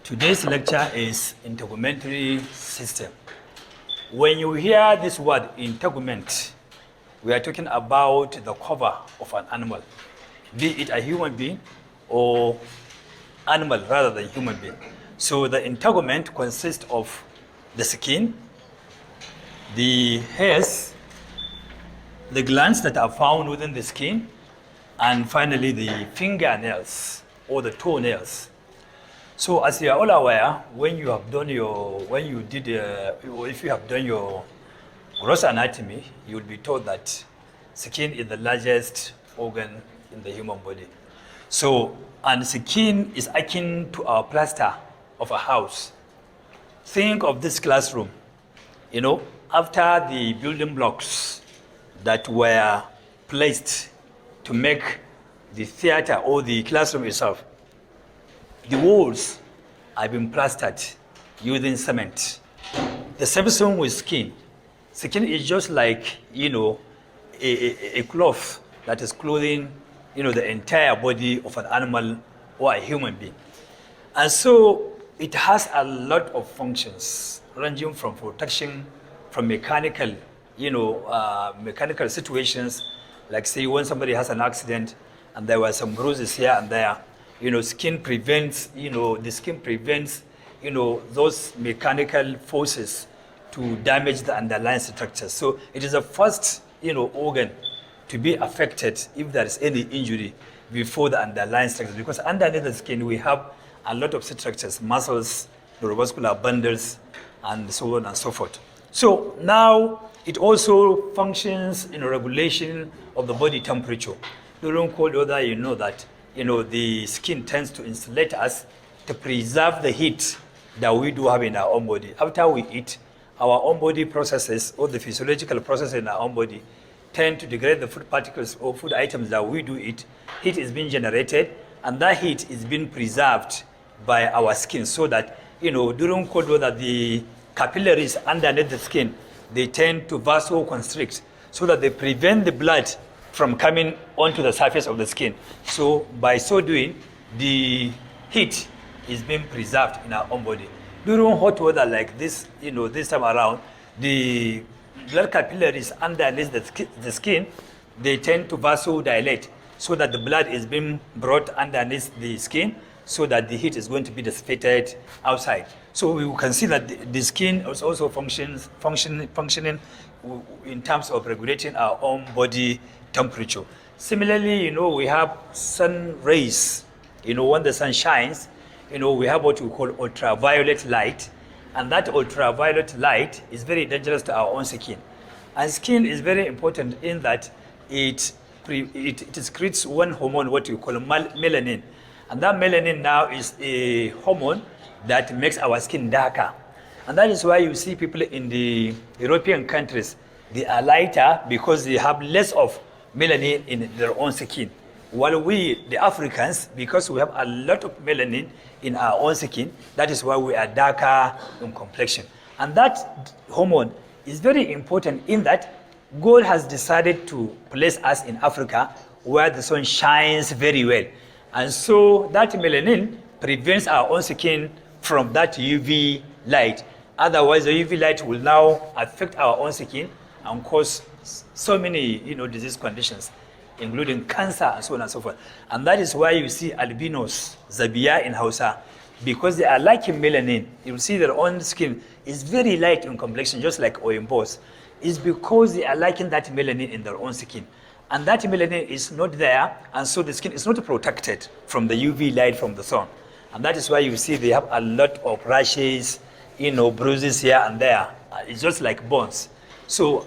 Today's lecture is integumentary system. When you hear this word integument, we are talking about the cover of an animal, be it a human being or animal rather than human being. So the integument consists of the skin, the hairs, the glands that are found within the skin, and finally the fingernails or the toenails. So as you are all aware, if you have done your gross anatomy, you will be told that skin is the largest organ in the human body. So, and skin is akin to our plaster of a house. Think of this classroom, after the building blocks that were placed to make the theater or the classroom itself, the walls have been plastered using cement. The same thing with skin. Skin is just like, a cloth that is clothing, the entire body of an animal or a human being. And so it has a lot of functions, ranging from protection, from mechanical situations, like say when somebody has an accident and there were some bruises here and there, skin prevents, the skin prevents, those mechanical forces to damage the underlying structures. So it is the first, organ to be affected if there is any injury before the underlying structures. Because underneath the skin, we have a lot of structures, muscles, neurovascular bundles, and so on and so forth. So now it also functions in regulation of the body temperature. During cold weather, you know that the skin tends to insulate us to preserve the heat that we do have in our own body. After we eat, our own body processes, or the physiological processes in our own body, tend to degrade the food particles or food items that we do eat. Heat is being generated, and that heat is being preserved by our skin so that, during cold weather, the capillaries underneath the skin, they tend to vasoconstrict so that they prevent the blood from coming onto the surface of the skin. So by so doing, the heat is being preserved in our own body. During hot weather like this, this time around, the blood capillaries underneath the skin, they tend to vasodilate so that the blood is being brought underneath the skin so that the heat is going to be dissipated outside. So we can see that the skin is also functioning in terms of regulating our own body temperature. Similarly, we have sun rays. When the sun shines, we have what we call ultraviolet light, and that ultraviolet light is very dangerous to our own skin. And skin is very important in that it secretes one hormone, what we call melanin, and that melanin now is a hormone that makes our skin darker. And that is why you see people in the European countries, they are lighter because they have less of melanin in their own skin. While we, the Africans, because we have a lot of melanin in our own skin, that is why we are darker in complexion. And that hormone is very important in that God has decided to place us in Africa where the sun shines very well. And so that melanin prevents our own skin from that UV light. Otherwise, the UV light will now affect our own skin and cause so many, disease conditions, including cancer and so on and so forth. And that is why you see albinos, Zabiya in Hausa, because they are lacking melanin. You will see their own skin is very light in complexion, just like Oyimbos. It's because they are lacking that melanin in their own skin. And that melanin is not there, and so the skin is not protected from the UV light from the sun. And that is why you see they have a lot of rashes, bruises here and there. It's just like burns. So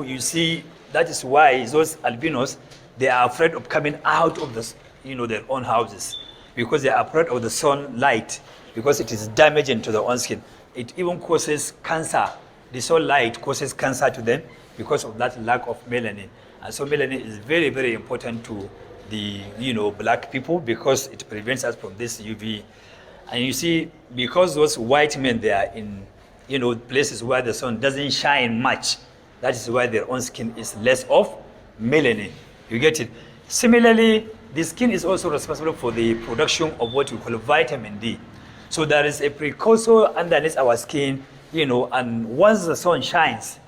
you see, that is why those albinos, they are afraid of coming out of their own houses because they are afraid of the sunlight because it is damaging to their own skin. It even causes cancer. The sunlight causes cancer to them because of that lack of melanin. And so melanin is very, very important to the black people because it prevents us from this UV. And you see, because those white men, they are in places where the sun doesn't shine much, that is why their own skin is less of melanin. You get it? Similarly, the skin is also responsible for the production of what we call vitamin D. So there is a precursor underneath our skin, and once the sun shines,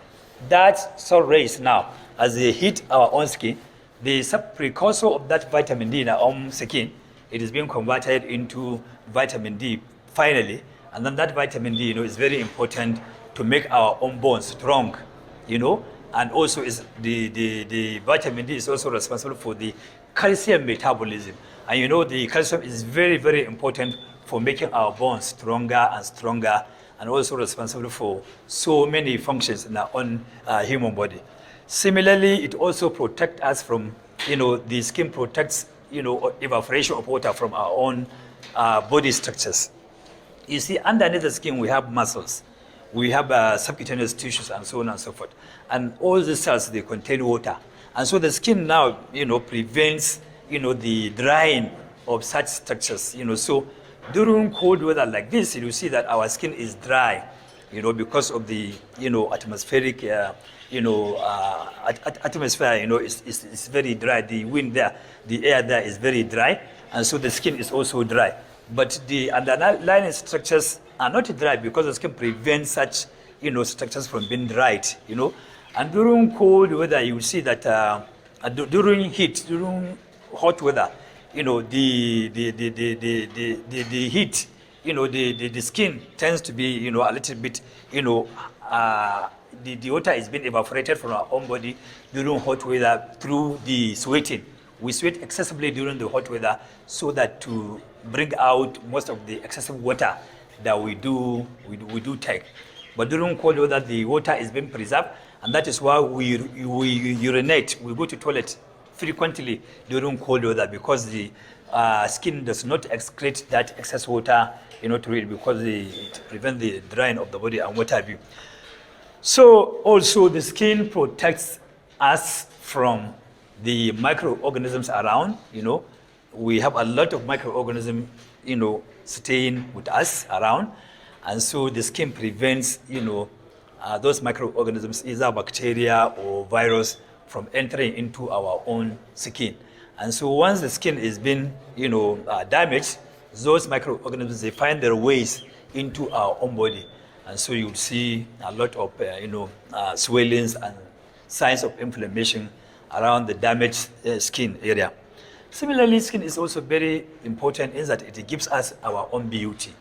that sun rays now, as they hit our own skin, the precursor of that vitamin D in our own skin, it is being converted into vitamin D finally, and then that vitamin D, is very important to make our own bones strong, and also is the vitamin D is also responsible for the calcium metabolism. And the calcium is very, very important for making our bones stronger and stronger, and also responsible for so many functions in our own human body. Similarly, it also protects us from, the skin protects, evaporation of water from our own body structures. You see, underneath the skin, we have muscles. We have subcutaneous tissues and so on and so forth. And all the cells, they contain water. And so the skin now, prevents, the drying of such structures. So during cold weather like this, you see that our skin is dry, because of the, atmospheric, atmosphere, is very dry. The wind there, the air there is very dry. And so the skin is also dry. But the underlying structures are not dry because the skin prevents such, structures from being dried, And during cold weather, you will see that during hot weather, the heat, the skin tends to be, a little bit, the water is being evaporated from our own body during hot weather through the sweating. We sweat excessively during the hot weather so that to bring out most of the excessive water that we do take. But during cold weather, the water is being preserved, and that is why we urinate. We go to toilet frequently during cold weather because the skin does not excrete that excess water, to it, because it prevents the drying of the body and what have you. So also the skin protects us from the microorganisms around. We have a lot of microorganisms, staying with us around, and so the skin prevents, those microorganisms, either bacteria or virus, from entering into our own skin. And so once the skin is being, damaged, those microorganisms, they find their ways into our own body. And so you'll see a lot of, swellings and signs of inflammation around the damaged skin area. Similarly, skin is also very important in that it gives us our own beauty.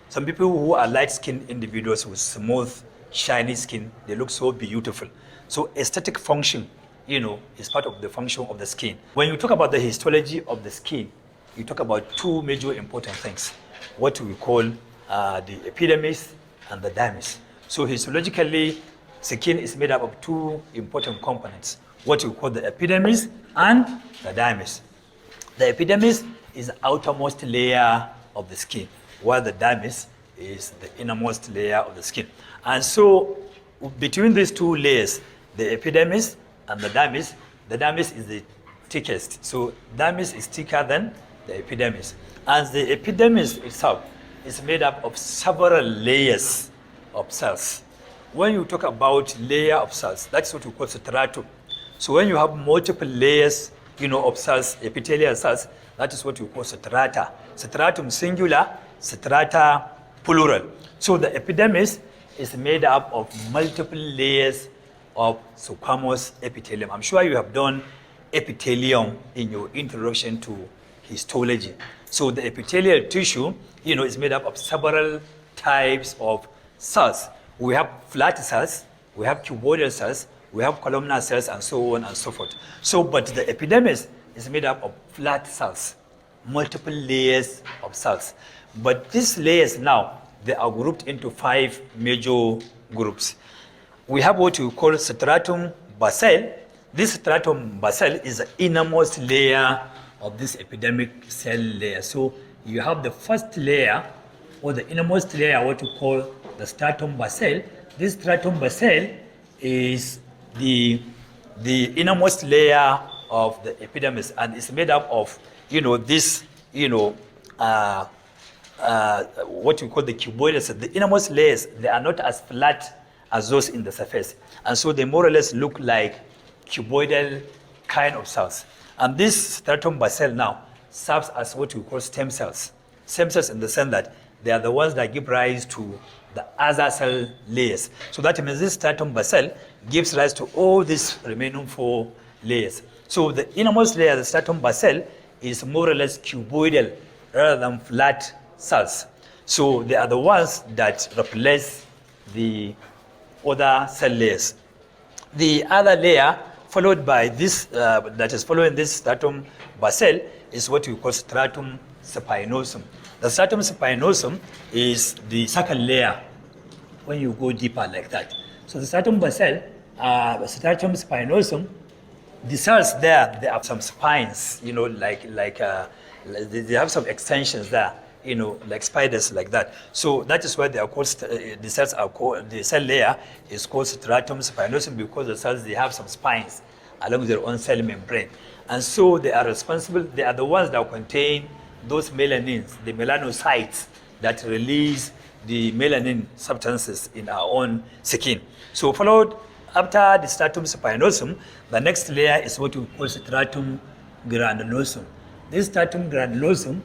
Some people who are light-skinned individuals with smooth, shiny skin, they look so beautiful. So aesthetic function, is part of the function of the skin. When you talk about the histology of the skin, you talk about two major important things, what we call the epidermis and the dermis. So histologically, skin is made up of two important components, what we call the epidermis and the dermis. The epidermis is the outermost layer of the skin, while the dermis is the innermost layer of the skin. And so between these two layers, the epidermis and the dermis is the thickest. So dermis is thicker than the epidermis. And the epidermis itself is made up of several layers of cells. When you talk about layer of cells, that's what we call stratum. So when you have multiple layers, of cells, epithelial cells, that is what we call strata. Stratum singular, strata plural. So the epidermis is made up of multiple layers of squamous epithelium. I'm sure you have done epithelium in your introduction to histology. So the epithelial tissue, is made up of several types of cells. We have flat cells, we have cuboidal cells, we have columnar cells, and so on and so forth. So, but the epidermis is made up of flat cells, multiple layers of cells. But these layers now, they are grouped into 5 major groups. We have what we call stratum basal. This stratum basal is the innermost layer of this epidermic cell layer. So you have the first layer, or the innermost layer, what we call the stratum basal. This stratum basal is the innermost layer of the epidermis, and it's made up of, this, what we call the cuboidal cells. The innermost layers, they are not as flat as those in the surface. And so they more or less look like cuboidal kind of cells. And this stratum basal now serves as what we call stem cells. Stem cells in the sense that they are the ones that give rise to the other cell layers. So that means this stratum basal gives rise to all these remaining 4 layers. So the innermost layer, the stratum basal, is more or less cuboidal rather than flat cells. So they are the ones that replace the other cell layers. The other layer followed by this, that is following this stratum basal, is what we call stratum spinosum. The stratum spinosum is the second layer when you go deeper like that. So the stratum basal, stratum spinosum, the cells there, they have some spines, you know, they have some extensions there, you know, like spiders like that. So that is why they are called, the cells are called, the cell layer is called stratum spinosum, because the cells, they have some spines along their own cell membrane. And so they are responsible, they are the ones that contain those melanins, the melanocytes that release the melanin substances in our own skin. So followed after the stratum spinosum, the next layer is what we call stratum granulosum. This stratum granulosum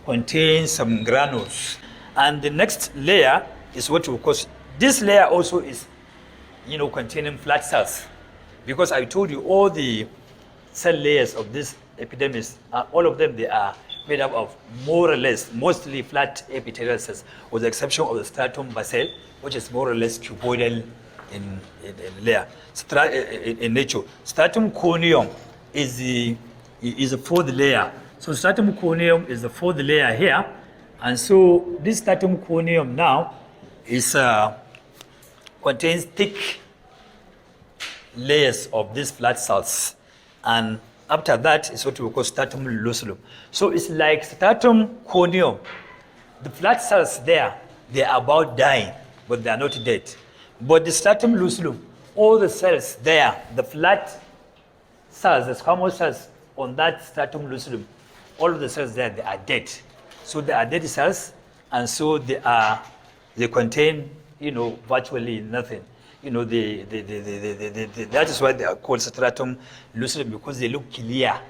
contains some granules. And the next layer is what we call, this layer also is, you know, containing flat cells. Because I told you all the cell layers of this epidermis, all of them, they are made up of more or less, mostly flat epithelial cells, with the exception of the stratum basal, which is more or less cuboidal in layer, in nature. Stratum corneum is the 4th layer. So stratum corneum is the 4th layer here. And so this stratum corneum now is contains thick layers of these flat cells. And after that is what we call stratum lucidum. So it's like stratum corneum. The flat cells there, they are about dying, but they are not dead. But the stratum lucidum, all the cells there, the flat cells, the squamous cells on that stratum lucidum, all of the cells there, they are dead. So they are dead cells, and so they contain, you know, virtually nothing. You know, that is why they are called stratum lucidum, because they look clear,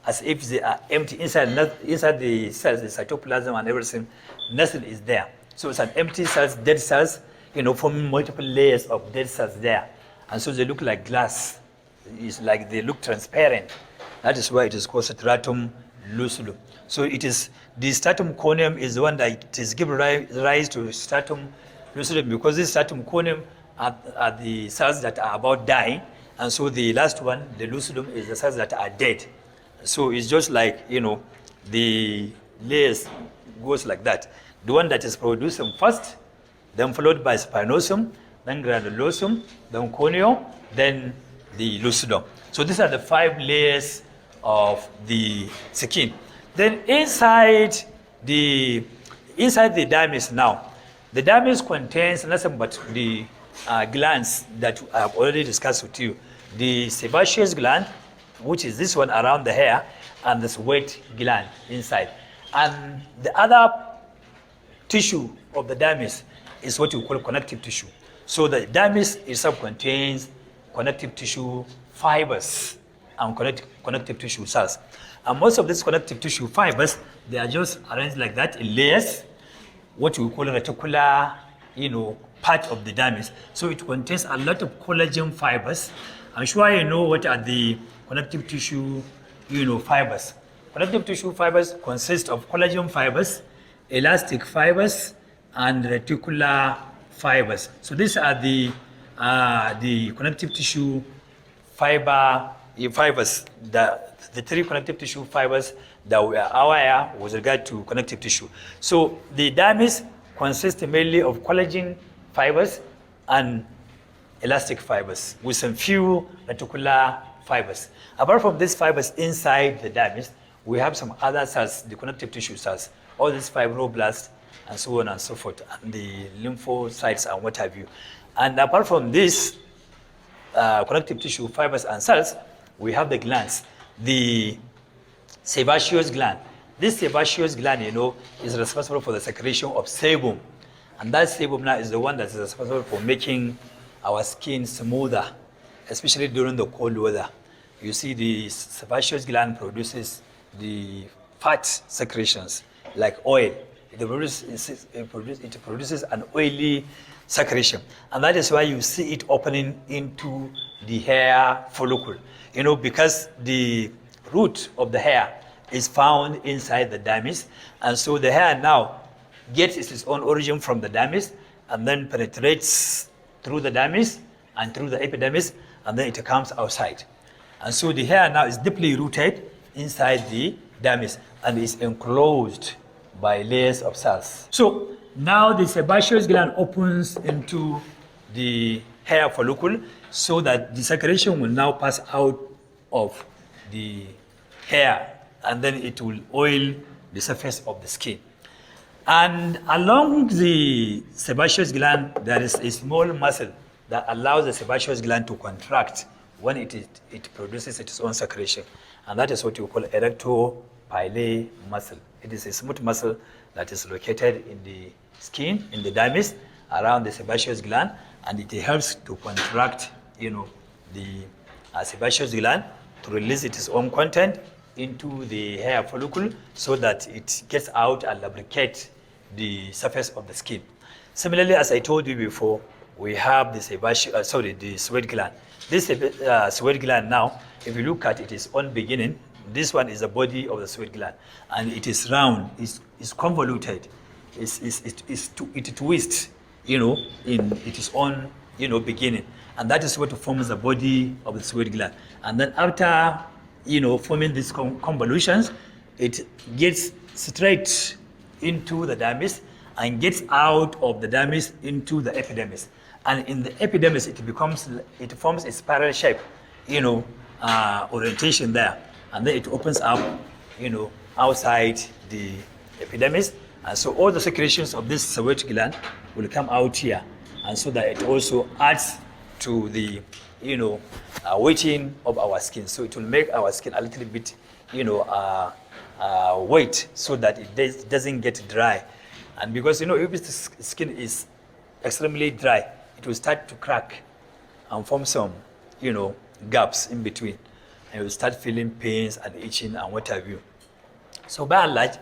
as if they are empty inside the cells, the cytoplasm and everything. Nothing is there. So it's an empty cells, dead cells, you know, forming multiple layers of dead cells there, and so they look like glass. It's like they look transparent. That is why it is called stratum lucidum. So it is the stratum corneum is the one that is given rise to stratum lucidum, because this stratum corneum are the cells that are about dying, and so the last one, the lucidum, is the cells that are dead. So it's just like, you know, the layers goes like that. The one that is producing first, then followed by spinosum, then granulosum, then corneum, then the lucidum. So these are the 5 layers of the skin. Then inside the dermis now, the dermis contains nothing but the glands that I have already discussed with you. The sebaceous gland, which is this one around the hair, and the sweat gland inside. And the other tissue of the dermis is what we call connective tissue. So the dermis itself contains connective tissue fibers and connective tissue cells. And most of these connective tissue fibers, they are just arranged like that in layers, what we call reticular, you know, part of the dermis. So it contains a lot of collagen fibers. I'm sure you know what are the connective tissue, you know, fibers. Connective tissue fibers consist of collagen fibers, elastic fibers, and reticular fibers. So these are the connective tissue fibers, the 3 connective tissue fibers that we are aware with regard to connective tissue. So the dermis consists mainly of collagen fibers and elastic fibers with some few reticular fibers. Apart from these fibers inside the dermis, we have some other cells, the connective tissue cells, all these fibroblasts and so on and so forth, and the lymphocytes and what have you. And apart from these connective tissue fibers and cells, we have the glands. The sebaceous gland. This sebaceous gland, you know, is responsible for the secretion of sebum. And that sebum now is the one that is responsible for making our skin smoother, especially during the cold weather. You see, the sebaceous gland produces the fat secretions like oil, it produces an oily secretion. And that is why you see it opening into the hair follicle. Because the root of the hair is found inside the dermis. And so the hair now gets its own origin from the dermis and then penetrates through the dermis and through the epidermis, and then it comes outside. And so the hair now is deeply rooted inside the dermis and is enclosed by layers of cells. So now the sebaceous gland opens into the hair follicle so that the secretion will now pass out of the hair, and then it will oil the surface of the skin. And along the sebaceous gland, there is a small muscle that allows the sebaceous gland to contract when it produces its own secretion. And that is what you call erectopyle muscle. It is a smooth muscle that is located in the skin, in the dermis, around the sebaceous gland, and it helps to contract, the sebaceous gland to release its own content into the hair follicle so that it gets out and lubricates the surface of the skin. Similarly, as I told you before, we have the sweat gland. This sweat gland now, if you look at its own beginning, this one is the body of the sweat gland, and it is round, it's convoluted, it twists, in its own, beginning, and that is what forms the body of the sweat gland. And then after, forming these convolutions, it gets straight into the dermis and gets out of the dermis into the epidermis. And in the epidermis, it forms a spiral shape, orientation there. And then it opens up, outside the epidermis. And so all the secretions of this sweat gland will come out here. And so that it also adds to the, weighting of our skin. So it will make our skin a little bit, wet so that it doesn't get dry. And because, if the skin is extremely dry, it will start to crack and form some, gaps in between. And you will start feeling pains and itching and what have you. So by and large,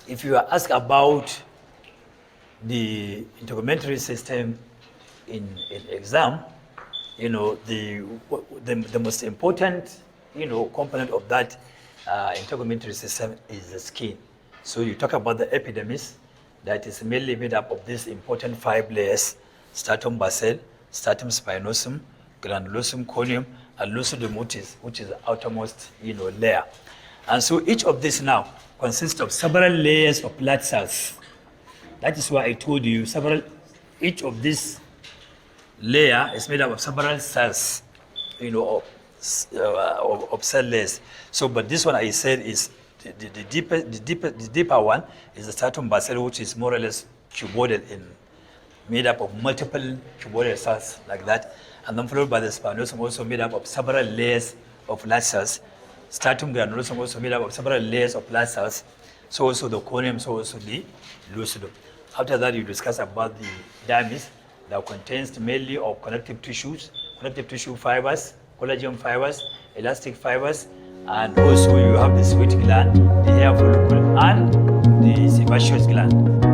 if you are asked about the integumentary system in exam, the most important, component of that integumentary system is the skin. So you talk about the epidermis, that is mainly made up of these important 5 layers: stratum basale, stratum spinosum, granulosum corneum, and lucidum mutis, which is the outermost, layer. And so each of these now consists of several layers of blood cells. That is why I told you each of these layer is made up of several cells, of cell layers. So, but this one I said is the deeper one is the stratum basale, which is more or less cuboidal, made up of multiple cuboidal cells like that, and then followed by the spinosum, also made up of several layers of blood cells. Stratum granulosum also made up of several layers of blood cells. So also the corneum, so also the lucidum. After that, you discuss about the dermis that contains mainly of connective tissue fibers, collagen fibers, elastic fibers, and also you have the sweat gland, the hair follicle, and the sebaceous gland.